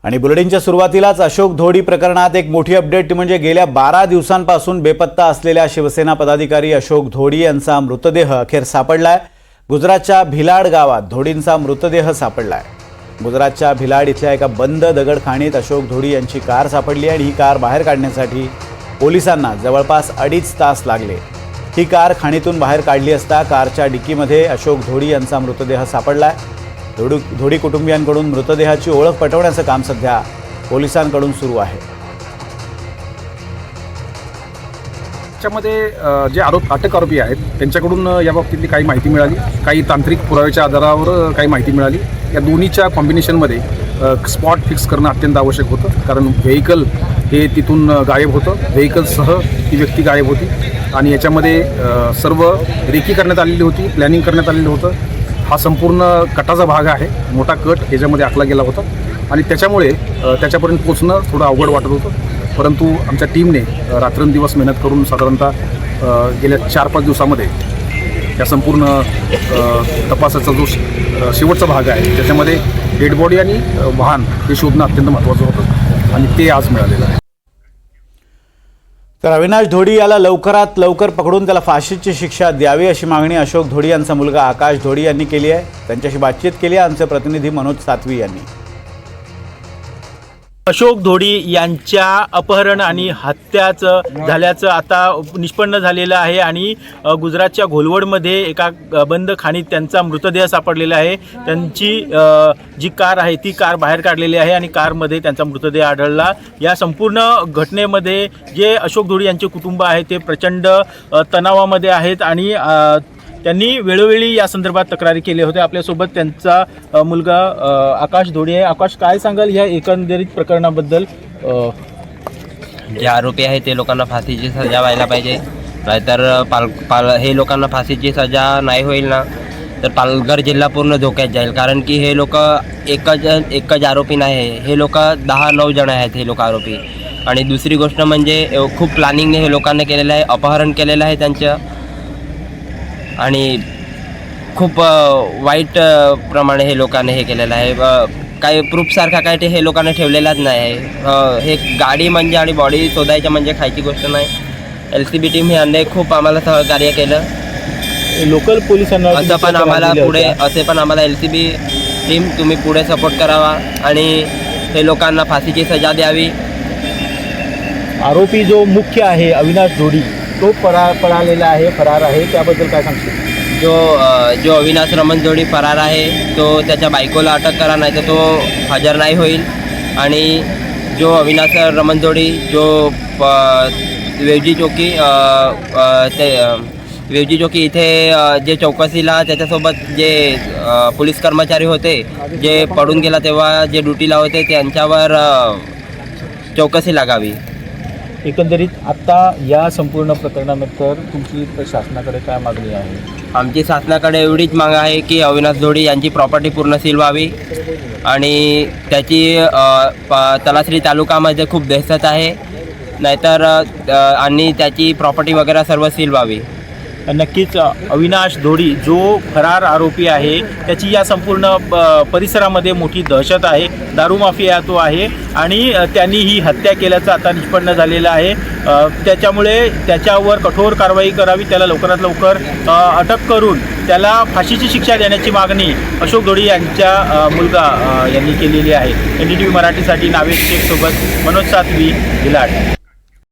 आणि बुलेटिनच्या सुरुवातीलाच अशोक धोडी प्रकरणात एक मोठी अपडेट म्हणजे गेल्या 12 दिवसांपासून बेपत्ता असलेल्या शिवसेना पदाधिकारी अशोक धोडी यांचा मृतदेह अखेर सापडलाय। गुजरातच्या भिलाड गावात धोडींचा मृतदेह सापडलाय। गुजरातच्या भिलाड इथल्या एका बंद दगडखाणीत अशोक धोडी यांची कार सापडली आणि ही कार बाहेर काढण्यासाठी पोलिसांना जवळपास 2.5 तास लागले। ही कार खाणीतून बाहेर काढली असता कारच्या डिकीमध्ये अशोक धोडी यांचा मृतदेह सापडलाय। धोडी कुटुंबियांकडून मृतदेहाची ओळख पटवण्याचं काम सध्या पोलिसांकडून सुरू आहे। त्याच्यामध्ये जे अटक आरोपी आहेत त्यांच्याकडून याबाबतीतली काही माहिती मिळाली, काही तांत्रिक पुराव्याच्या आधारावर काही माहिती मिळाली। या दोन्हीच्या कॉम्बिनेशनमध्ये स्पॉट फिक्स करणं अत्यंत आवश्यक होतं, कारण व्हेइकल हे तिथून गायब होतं, व्हेइकलसह ती व्यक्ती गायब होती आणि याच्यामध्ये सर्व रेकी करण्यात आलेली होती, प्लॅनिंग करण्यात आलेलं होतं। हा संपूर्ण कटाचा भाग आहे, मोठा कट याच्यामध्ये आखला गेला होता आणि त्याच्यामुळे त्याच्यापर्यंत पोचणं थोडं अवघड वाटत होतं। परंतु आमच्या टीमने रात्रंदिवस मेहनत करून साधारणतः गेल्या 4-5 दिवसामध्ये या संपूर्ण तपासाचा जो शेवटचा भाग आहे त्याच्यामध्ये डेड बॉडी आणि वाहन हे शोधणं अत्यंत महत्त्वाचं होतं आणि ते आज मिळालेलं आहे। तर अविनाश धोडी याला लवकरात लवकर पकडून त्याला फाशीची शिक्षा द्यावी अशी मागणी अशोक धोडी यांचा मुलगा आकाश धोडी यांनी केली आहे। त्यांच्याशी बातचीत केली आहे आमचे प्रतिनिधी मनोज सातवी यांनी। अशोक धोडी यांच्या अपहरण आणि हत्याचं झाल्याचं आता निष्पन्न झालेलं आहे आणि गुजरातच्या घोलवडमध्ये एका बंद खाणीत त्यांचा मृतदेह सापडलेला आहे। त्यांची जी कार आहे ती कार बाहेर काढलेली आहे आणि कारमध्ये त्यांचा मृतदेह आढळला। या संपूर्ण घटनेमध्ये जे अशोक धोडी यांचे कुटुंब आहे ते प्रचंड तणावामध्ये आहेत आणि त्यांनी वेळोवेळी या संदर्भात तक्रारी केल्या होत्या। आपल्यासोबत त्यांचा मुलगा आकाश धोडी आहे। आकाश, काय सांगाल या एकंदरीत प्रकरणाबद्दल? जे आरोपी आहे ते लोकांना फाशीची सजा व्हायला पाहिजे, नाहीतर हे लोकांना फाशीची सजा नाही होईल ना तर पालघर जिल्हा पूर्ण धोक्यात जाईल, कारण की हे लोक एकच आरोपी नाही, हे लोक 10-9 जण आहेत हे लोक आरोपी। आणि दुसरी गोष्ट म्हणजे खूप प्लॅनिंगने हे लोकांना केलेलं आहे, अपहरण केलेलं आहे त्यांचं आणि खूप वाईट प्रमाणे हे लोकांनी हे केलेलं आहे। काही प्रूफसारखा काय ते हे लोकांनी ठेवलेलाच नाही आहे। हे गाडी म्हणजे आणि बॉडी शोधायचं म्हणजे खायची गोष्ट नाही। LCB टीम हे अन्याय खूप आम्हाला सहकार्य केलं, लोकल पोलिसांना असं पण आम्हाला पुढे LCB टीम तुम्ही पुढे सपोर्ट करावा आणि हे लोकांना फाशीची सजा द्यावी। आरोपी जो मुख्य आहे अविनाश धोडी तो पळालेला आहे, फरार आहे, त्याबद्दल काय सांगशील? जो अविनाश रमण धोडी फरार आहे तो त्याच्या बायकोला अटक करा, नाही तर तो हजर नाही होईल। आणि जो अविनाश रमण धोडी जो वेवजी चौकी इथे जे चौकशीला त्याच्यासोबत जे पोलीस कर्मचारी होते जे पडून गेला तेव्हा जे ड्युटीला होते त्यांच्यावर चौकशी लागावी। एकंदरीत आता या संपूर्ण प्रकरणानंतर तुमची शासनाकडे काय मागणी आहे? आमची शासनाकडे एवढीच मागणी आहे की अविनाश धोडी यांची प्रॉपर्टी पूर्ण सील व्हावी आणि त्याची तलासरी तालुक्यामध्ये खूप दहशत आहे, नाहीतर आणि त्याची प्रॉपर्टी वगैरे सर्व सील व्हावी। नक्कीच अविनाश धोडी जो फरार आरोपी आहे त्याची या संपूर्ण परिसरामध्ये मोठी दहशत आहे। दारू माफिया तो आहे आणि त्यांनी ही हत्या केल्याचं आता निष्पन्न झालेलं आहे। त्याच्यामुळे त्याच्यावर कठोर कारवाई करावी, त्याला लवकरात लवकर अटक करून त्याला फाशीची शिक्षा देण्याची मागणी अशोक धोडी यांच्या मुलगा यांनी केलेली आहे। NDTV मराठीसाठी नावेद शेखसोबत मनोज सातवी, भिलाड।